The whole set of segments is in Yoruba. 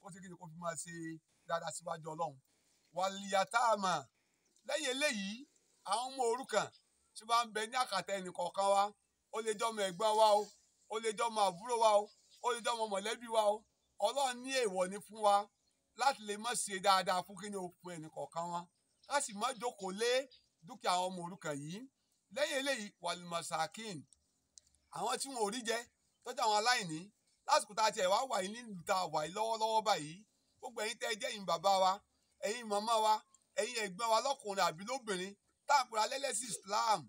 kó ṣe kí ni kó fi máa ṣe dáadáa síwájú Ọlọ́run. wàlìyàtàmà lẹ́yìn eléyìí àwọn ọmọ òrukàn tí wọ́n ń bẹ ní àkàtà ẹnì kọ̀ọ̀kan wa ó lè jọ́ ọmọ ẹ̀gbọ́n wa o ó lè jọ́ ọmọ àbúrò wa o ó lè jọ́ ọmọ mọ̀lẹ́bí wa o Ọlọ́run ní èèwọ̀ ní fún wa láti lè má ṣe dáadáa fún kí ni o fún ẹnì kọ̀ọ̀kan wa ká sì má jókòó lé dúkìá àwọn ọmọ òrukàn yìí. lẹ́yìn eléyìí wàlìmọ̀sàkín àwọn tí wọn ò rí jẹ tọ́jú àwọn aláìní lásìkò tá a tiẹ̀ wá wà yìí nílùú tá a wà yìí lọ́wọ́lọ́wọ́ báyìí gbogbo ẹ̀yin tẹ́ ẹ jẹ́ ẹ̀yin bàbá wa ẹ̀yin màmá wa ẹ̀yin ẹ̀gbọ́n wa lọ́kùnrin àbí lóbìnrin tá à ń pera lẹ́lẹ́sìn Islam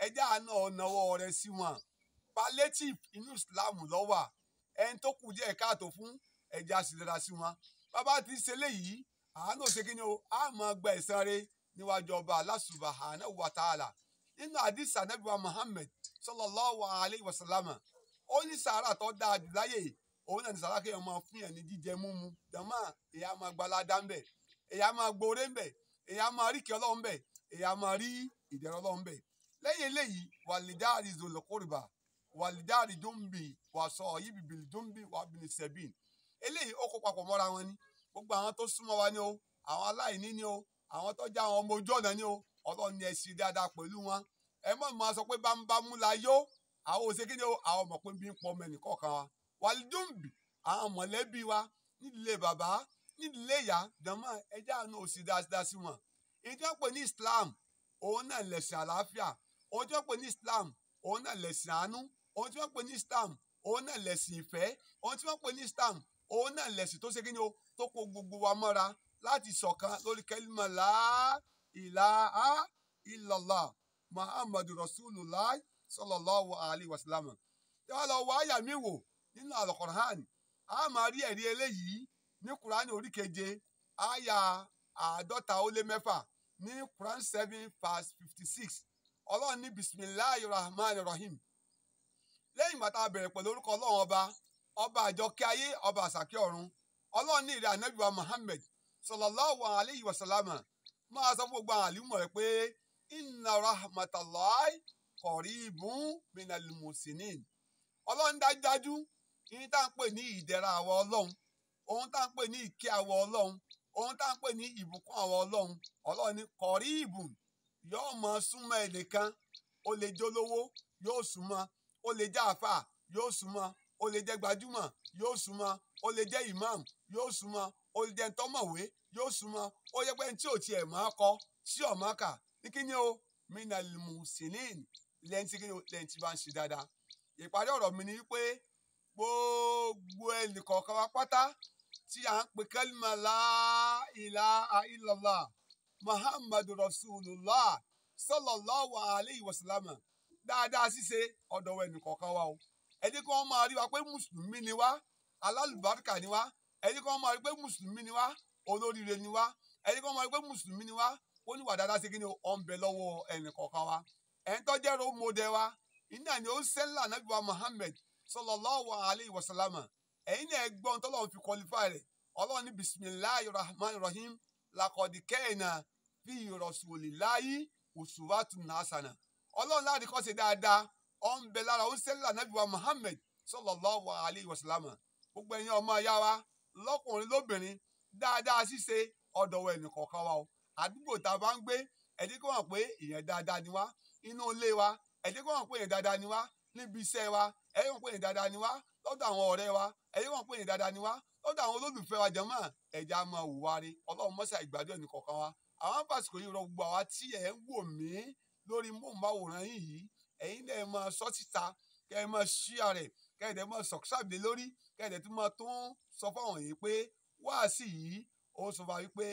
ẹjẹ́ àná ọ̀nàwọ́ rẹ̀ sí wọn palliative inú Islam lọ́wà ẹni tó kù díẹ̀ káàtó fún ẹjẹ́ àṣìlera sí wọn bàbá ti ṣe léyìí àánú ṣe kí ni o á máa gba ẹ̀san rẹ̀ níwájú ọba Allah subhanahu wa ta'ala nínú àdìsá Ànábì wa Muhammad sallallahu alayhi wa sallam ó ní sàárà tó dáa jù láyè òun náà ní sàárà kéèyàn máa fún yàn ní jíjẹ múmu jàmá èyí á máa gbalada ńbẹ èyí á máa gbóore ńbẹ èyí á máa rí kí Ọlọ́run ńbẹ èyí á máa rí ìdẹ̀rọ̀ Ọlọ́run ńbẹ. lẹ́yìn eléyìí wàlídàrí zolokoriba wàlídàrí dùnbì wàsọ yìí bìbìlì dùnbì wàbìlì sẹbìn eléyìí ó kó papọ̀ mọ́ra wọn ni gbogbo àwọn tó súnmọ́ wa ni o àwọn aláìní ni o àwọn tó já àwọn ọmọ ojú ọ̀nà ni o Ọlọ́run ni ẹ ṣe dáadáa pẹ̀lú wọn ẹ mọ̀ máa sọ pé bámúbámú la yó àwọn òsèké ni àwọn ọmọ pé bí ń pọ ọmọ ẹnì kọ̀ọ̀kan wa wàlídùnbì àwọn mọ̀lẹ́bí wa nídìílé bàbá nídìílé ìyá dàmọ́ ẹjẹ́ àánú òsì dáadáa sí wọn. èyí tí wọ́n pè ní Islam òun náà lẹ̀sìn àlàáfíà òun tí wọ́n pè ní Islam òun náà lẹ̀sìn àánú òun tí wọ́n pè ní Islam òun náà lẹ̀sìn ìfẹ́ òun tí wọ́n pè ní Islam òun náà lẹ̀sìn tó ṣe kí ni o tó kó gbogbo wa mọ́ra láti ṣọ̀kan lórí kẹ́límà la ilaha illallah Muhammadu Rasulullah sallallahu alayhi wa sallam. tí wọ́n lọ wọ àyà mi wò nínú Al-Qur'an a máa rí ẹ̀rí eléyìí ní Kùránì orí 7 àyà 50 ní Quran 7 verse 56 Ọlọ́run ní bismillahir rahmanir rahim lẹ́yìn ìgbà tá a bẹ̀rẹ̀ pẹ̀lú orúkọ Ọlọ́run ọba àjọkẹ́ ayé ọba àsàkẹ́ ọ̀run Ọlọ́run ní ìrẹ́ Ànábì wa Muhammad sallallahu alayhi wa sallam máa sọ fún gbogbo àwọn àlùmọ̀ rẹ̀ pé inna rahmatallahi qaribun minal muhsinin Ọlọ́run dájúdájú ìyẹn tá à ń pè ní ìdẹ̀ra àwọ̀ Ọlọ́run ohun tá à ń pè ní ìkẹ́ àwọ̀ Ọlọ́run ohun tá à ń pè ní ìbùkún àwọ̀ Ọlọ́run ní qaribun yóò mọ súnmọ́ ẹnìkan ó lè jẹ́ olówó yóò súnmọ́ ó lè jẹ́ àfà yóò súnmọ́ ó lè jẹ́ gbajúmọ̀ yóò súnmọ́ ó lè jẹ́ imam yóò súnmọ́ ó lè jẹ́ ntọ́mọ̀wé yóò súnmọ́ ó yẹ pé tí ò tiẹ̀ máa kọ sí ọ̀mọ́kà ní kí ni o minal muhsinin lẹ́yìn tí kí ni o lẹ́yìn tí bá ń ṣe dáadáa. ìparí ọ̀rọ̀ mi ni wípé gbogbo ẹnìkọ̀ọ̀kan wa pátá tí à ń pè kẹ́límà la ilaha illallah Muhammadu Rasulullah sallallahu alayhi wa sallam dáadáa ṣíṣe ọ̀dọ̀ ẹnìkọ̀ọ̀kan wa o ẹni kí wọ́n máa rí wa pé mùsùlùmí ni wá alálùbáríkà ni wá ẹni kí wọ́n máa rí pé mùsùlùmí ni wá olóríire ni wá ẹni kí wọ́n máa rí pé mùsùlùmí ni wá ó ní wà dáadáa ṣe kí ni ó ń bẹ lọ́wọ́ ẹnìkọ̀ọ̀kan wa ẹni tó jẹ́ role model wa iná ni ó sẹ́ńlá Ànábì wa Muhammad sallallahu alayhi wa sallam ẹ̀yin náà gbọ́n tọ́lọ́run fi qualify rẹ̀ Ọlọ́run ní bismillahir rahmanir rahim laqad kana fi rasulillahi uswatun hasana Ọlọ́run láti kọ́ ṣe dáadáa ó ń bẹ lára ó sẹ́ńlá Ànábì wa Muhammad sallallahu alayhi wa sallam gbogbo ẹ̀yin ọmọ ìyá wa lọ́kùnrin lóbìnrin dáadáa ṣíṣe ọ̀dọ̀ ẹnìkọ̀ọ̀kan wa o àdúgbò tá a bá ń gbé ẹ̀dí kó hàn pé èèyàn dáadáa ni wá inú ilé wa ẹ̀dí kó hàn pé èèyàn dáadáa ni wá níbi iṣẹ́ wa ẹ̀dí kó hàn pé èèyàn dáadáa ni wá lọ́dọ̀ àwọn ọ̀rẹ́ wa ẹ̀dí kó hàn pé èèyàn dáadáa ni wá lọ́dọ̀ àwọn olólùfẹ́ wa jàmáà ẹ̀já máa hùwà rí Ọlọ́run mọ́sà ìgbàdo ẹnìkọ̀ọ̀kan wa àwọn fàsìkò yìí rọ gbogbo àwa tí ẹ̀ ń wò mí lórí móhùnmáwòrán yìí ẹ̀yin náà máa sọ síta kẹ́ ẹ máa ṣíà rẹ̀ kẹ́ ẹ dẹ̀ máa sọ̀kṣàbí lórí kẹ́ ẹ dẹ̀ tún máa tún sọ fáwọn yìí pé wáàsí yìí ó sọ fún wa wípé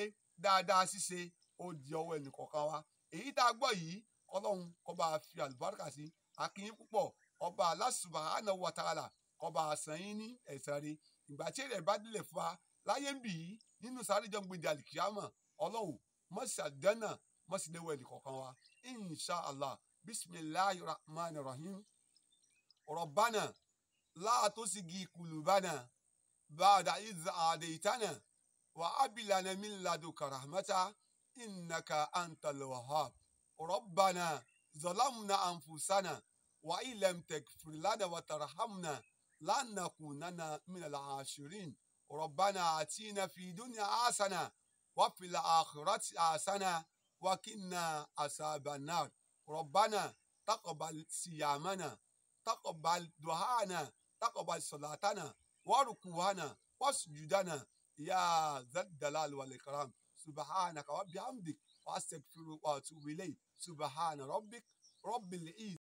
dáadáa ṣíṣe ó di ọwọ́ ẹnìkọ̀ọ̀kan wa èyí tá a gbọ́ yìí Ọlọ́run kó bá fi àlùbáríkà sí akínyín púpọ̀ ọba Allah subhanahu wa ta'ala kó bá san yín ní ẹ̀san rẹ̀ ìgbà tí èrè bá délẹ̀ fún wa láyé ń bì í nínú sáré jọ ń gbé àlìkíyàmọ̀ Ọlọ́run mọ̀sí àdánà mọ̀sí léwọ̀ ẹnìkọ̀ọ̀kan wa insha Allah bismillahir rahmanir rahim rabbana la tuzigh qulubana ba'da idh hadaytana wa hab lana min ladunka rahmatan innaka antal wahhab rabbana zalamna anfusana wa illam taghfir lana wa tarhamna lanakunanna minal khasirin ربنا آتينا في الدنيا حسنة وفي الآخرة حسنة وقنا عذاب النار ربنا تقبل صيامنا تقبل دعاءنا تقبل صلاتنا وركوعنا وسجودنا يا ذا الجلال والإكرام سبحانك وبحمدك وأستغفرك وأتوب إليك سبحان ربك رب العزة